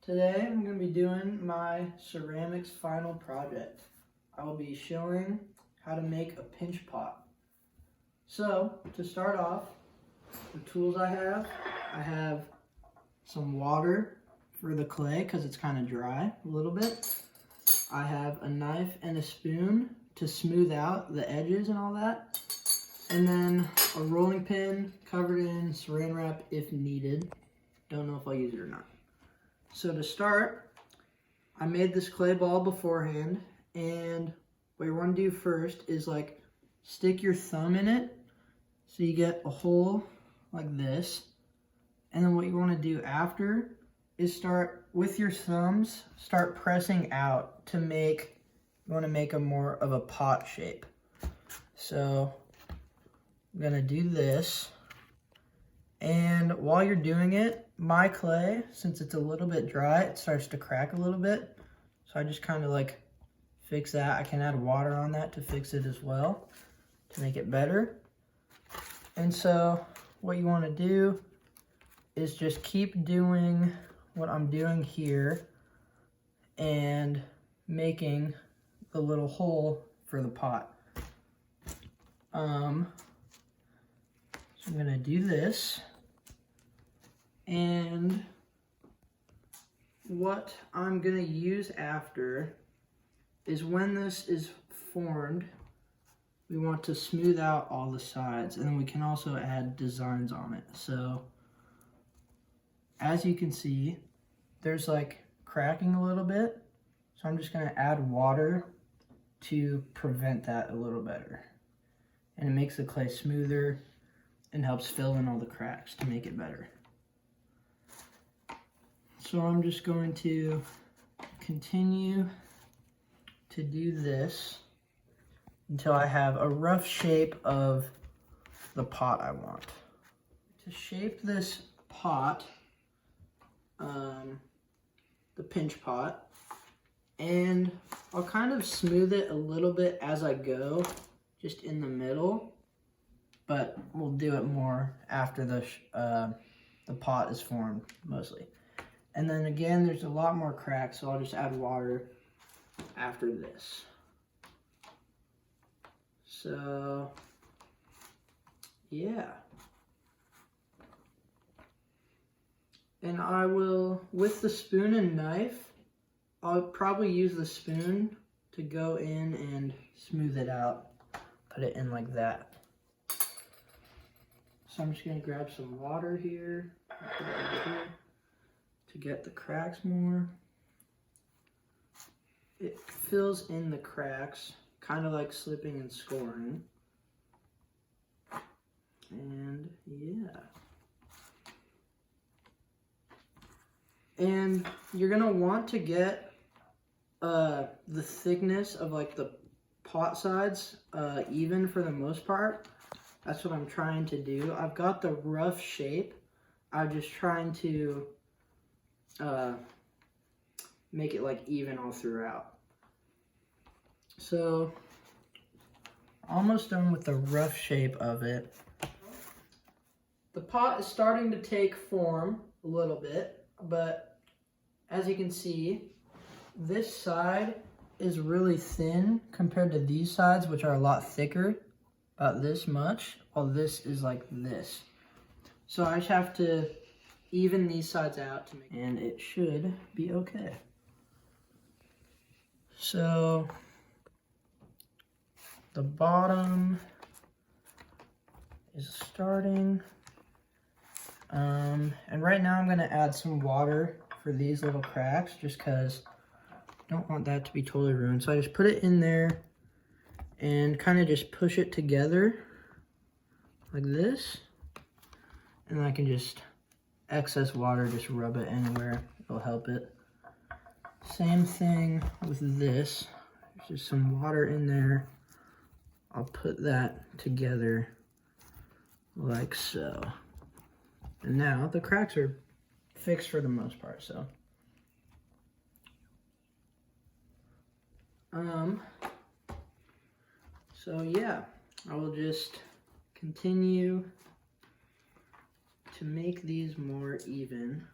Today I'm going to be doing my ceramics final project. I will be showing how to make a pinch pot. So, to start off, the tools I have some water for the clay because it's kind of dry a little bit. I have a knife and a spoon to smooth out the edges and all that. And then a rolling pin covered in saran wrap if needed. Don't know if I'll use it or not. So to start, I made this clay ball beforehand, and what you want to do first is like stick your thumb in it so you get a hole like this. And then what you want to do after is start with your thumbs, start pressing out to make, you want to make a more of a pot shape. So I'm gonna do this, and while you're doing it, my clay, since it's a little bit dry, it starts to crack a little bit. So I just kind of like fix that. I can add water on that to fix it as well, to make it better. And so what you want to do is just keep doing what I'm doing here and making the little hole for the pot. So I'm gonna do this, and what I'm gonna use after is when this is formed, we want to smooth out all the sides, and then we can also add designs on it. So as you can see, there's like cracking a little bit, so I'm just gonna add water to prevent that a little better. And it makes the clay smoother and helps fill in all the cracks to make it better. So I'm just going to continue to do this until I have a rough shape of the pot I want. To shape this pot, the pinch pot, and I'll kind of smooth it a little bit as I go, just in the middle, but we'll do it more after the pot is formed, mostly. And then again, there's a lot more cracks, so I'll just add water after this. So, yeah. And I will, with the spoon and knife, I'll probably use the spoon to go in and smooth it out. Put it in like that. So I'm just gonna grab some water here, put it over here to get the cracks more. It fills in the cracks, kind of like slipping and scoring. And yeah. And you're gonna want to get the thickness of like the pot sides even for the most part. That's what I'm trying to do. I've got the rough shape. I'm just trying to make it like even all throughout. So almost done with the rough shape of it. The pot is starting to take form a little bit, but as you can see, this side is really thin compared to these sides, which are a lot thicker, about this much, while this is like this. So I just have to even these sides out to make, and it should be okay. So the bottom is starting, and right now I'm gonna add some water for these little cracks, just cause don't want that to be totally ruined. So I just put it in there and kind of just push it together like this. And I can just, excess water, just rub it anywhere. It'll help it. Same thing with this. There's just some water in there. I'll put that together like so. And now the cracks are fixed for the most part, so. So yeah, I will just continue to make these more even.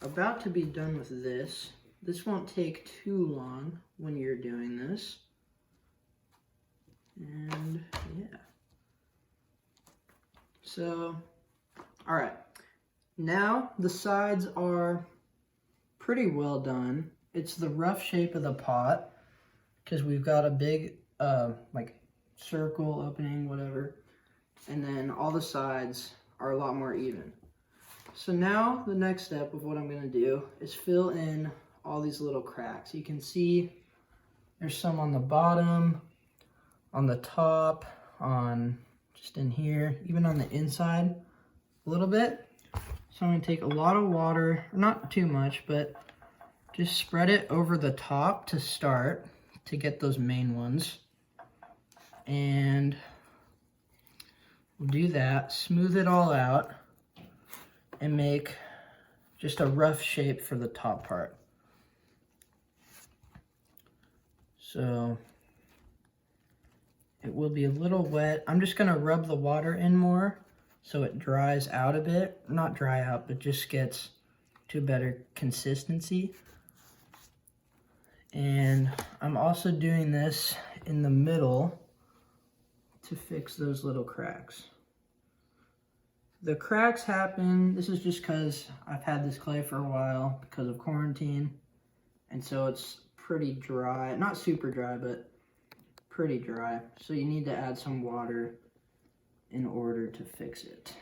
about to be done with this. This won't take too long when you're doing this. And yeah. So, all right. Now the sides are pretty well done. It's the rough shape of the pot because we've got a big like circle opening, whatever. And then all the sides are a lot more even. So now the next step of what I'm gonna do is fill in all these little cracks. You can see there's some on the bottom, on the top, on just in here, even on the inside a little bit. So I'm gonna take a lot of water, not too much, but just spread it over the top to start to get those main ones. And we'll do that, smooth it all out, and make just a rough shape for the top part. So it will be a little wet. I'm just gonna rub the water in more so it dries out a bit. Not dry out, but just gets to a better consistency. And I'm also doing this in the middle to fix those little cracks. The cracks happen, this is just because I've had this clay for a while because of quarantine. And so it's pretty dry, not super dry, but pretty dry. So you need to add some water in order to fix it.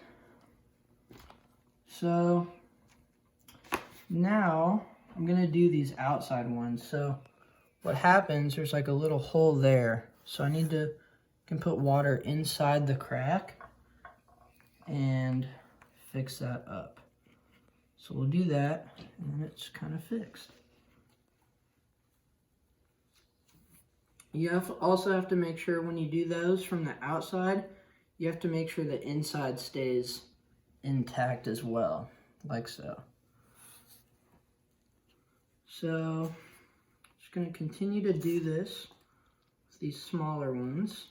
So now I'm gonna do these outside ones. So what happens, there's like a little hole there. So I can put water inside the crack and fix that up. So we'll do that, and then it's kind of fixed. You also have to make sure when you do those from the outside, you have to make sure the inside stays intact as well, like so. So, just gonna continue to do this with these smaller ones.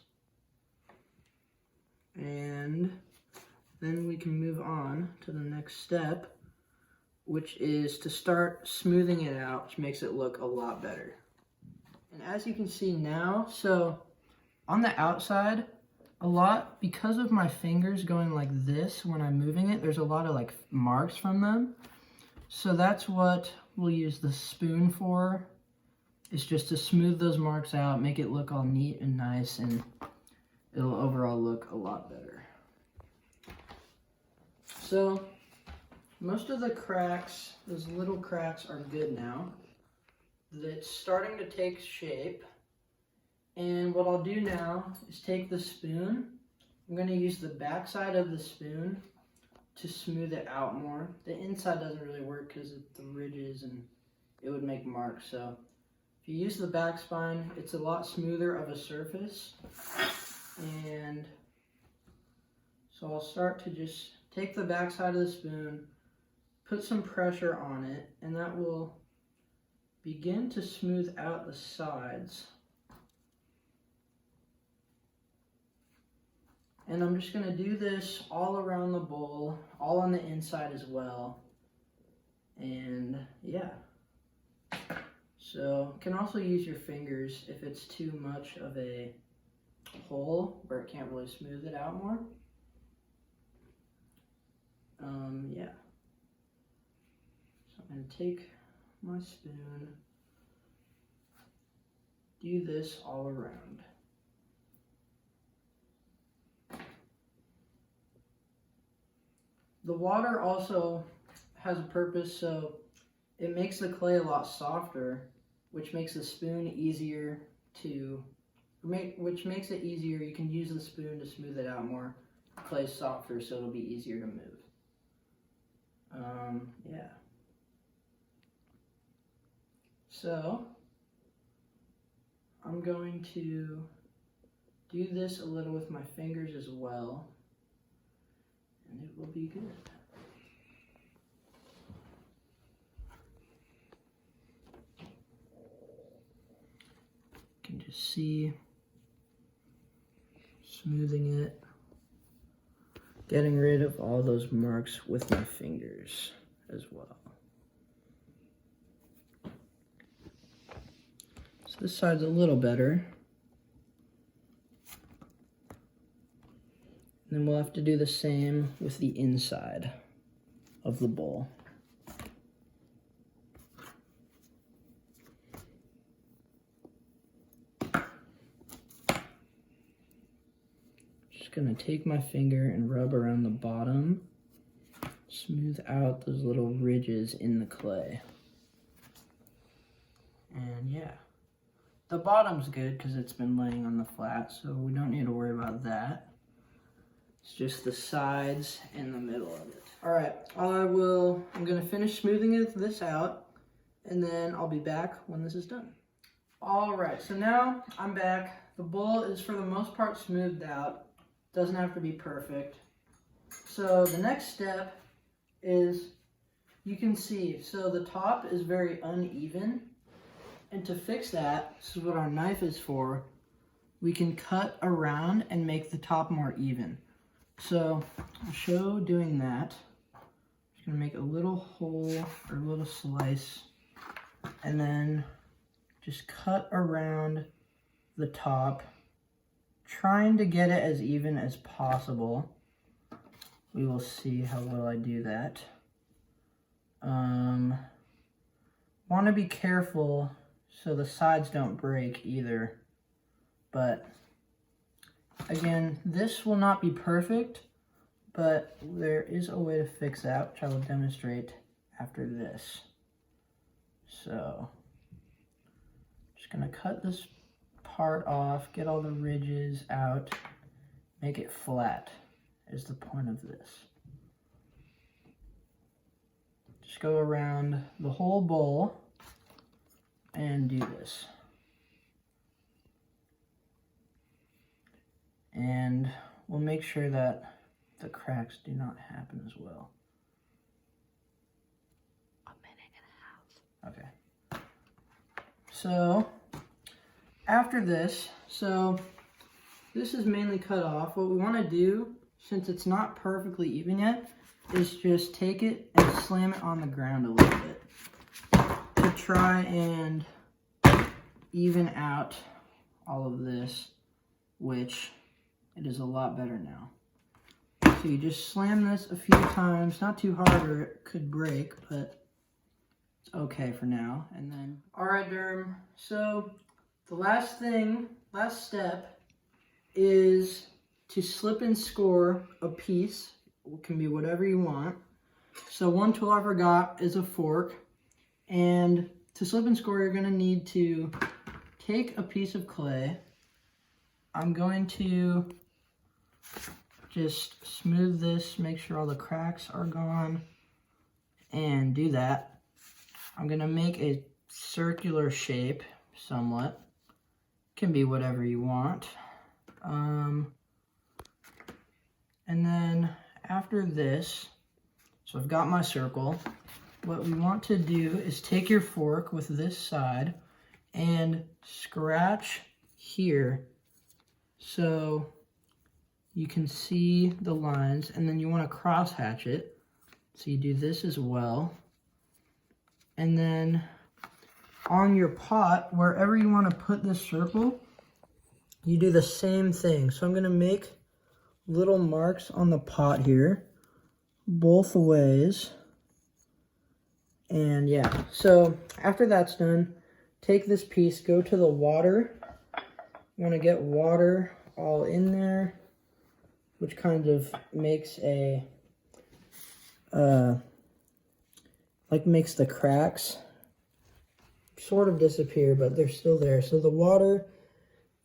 And then we can move on to the next step, which is to start smoothing it out, which makes it look a lot better. And as you can see now, so on the outside, because of my fingers going like this when I'm moving it, there's a lot of like marks from them. So that's what we'll use the spoon for, is just to smooth those marks out, make it look all neat and nice, and it'll overall look a lot better. So most of the cracks, those little cracks, are good now. It's starting to take shape. And what I'll do now is take the spoon. I'm going to use the back side of the spoon to smooth it out more. The inside doesn't really work because of the ridges and it would make marks. So if you use the back spine, it's a lot smoother of a surface. And so I'll start to just take the back side of the spoon, put some pressure on it, and that will begin to smooth out the sides. And I'm just going to do this all around the bowl, all on the inside as well. And yeah. So you can also use your fingers if it's too much of a hole where it can't really smooth it out more. Yeah. So I'm going to take my spoon, do this all around. The water also has a purpose, so it makes the clay a lot softer, which makes the spoon easier to which makes it easier. You can use the spoon to smooth it out more. The clay's softer, so it'll be easier to move. Yeah. So I'm going to do this a little with my fingers as well, and it will be good. You can just see smoothing it, getting rid of all those marks with my fingers as well. This side's a little better. And then we'll have to do the same with the inside of the bowl. Just gonna take my finger and rub around the bottom, smooth out those little ridges in the clay. And yeah, the bottom's good because it's been laying on the flat, so we don't need to worry about that. It's just the sides and the middle of it. All right, I'm gonna finish smoothing this out, and then I'll be back when this is done. All right, so now I'm back. The bowl is for the most part smoothed out. Doesn't have to be perfect. So the next step is, you can see, so the top is very uneven. And to fix that, this is what our knife is for, we can cut around and make the top more even. So I'll show doing that. I'm just gonna make a little hole or a little slice and then just cut around the top, trying to get it as even as possible. We will see how well I do that. Want to be careful so the sides don't break either. But again, this will not be perfect, but there is a way to fix that, which I will demonstrate after this. So, just gonna cut this part off, get all the ridges out, make it flat is the point of this. Just go around the whole bowl and do this. And we'll make sure that the cracks do not happen as well. A minute and a half. Okay. So, after this, this is mainly cut off. What we want to do, since it's not perfectly even yet, is just take it and slam it on the ground a little bit to try and even out all of this, which it is a lot better now. So you just slam this a few times, not too hard or it could break, but it's okay for now. And then, all right, Derm, so the last step is to slip and score a piece. It can be whatever you want. So one tool I forgot is a fork. And to slip and score, you're gonna need to take a piece of clay. I'm going to just smooth this, make sure all the cracks are gone, and do that. I'm gonna make a circular shape somewhat. Can be whatever you want. And then after this, so I've got my circle. What we want to do is take your fork with this side and scratch here so you can see the lines, and then you want to cross hatch it. So you do this as well. And then on your pot, wherever you want to put this circle, you do the same thing. So I'm going to make little marks on the pot here, both ways. And yeah, so after that's done, take this piece, go to the water. You want to get water all in there, which kind of makes a, makes the cracks sort of disappear, but they're still there. So the water,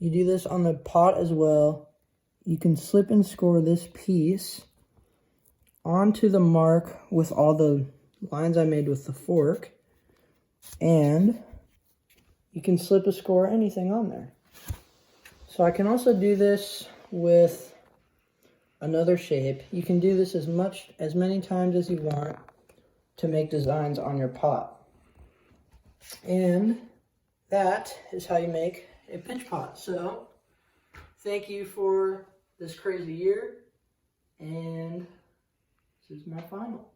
you do this on the pot as well. You can slip and score this piece onto the mark with all the lines I made with the fork, and you can slip a score anything on there. So I can also do this with another shape. You can do this as many times as you want to make designs on your pot. And that is how you make a pinch pot. So thank you for this crazy year, and this is my final.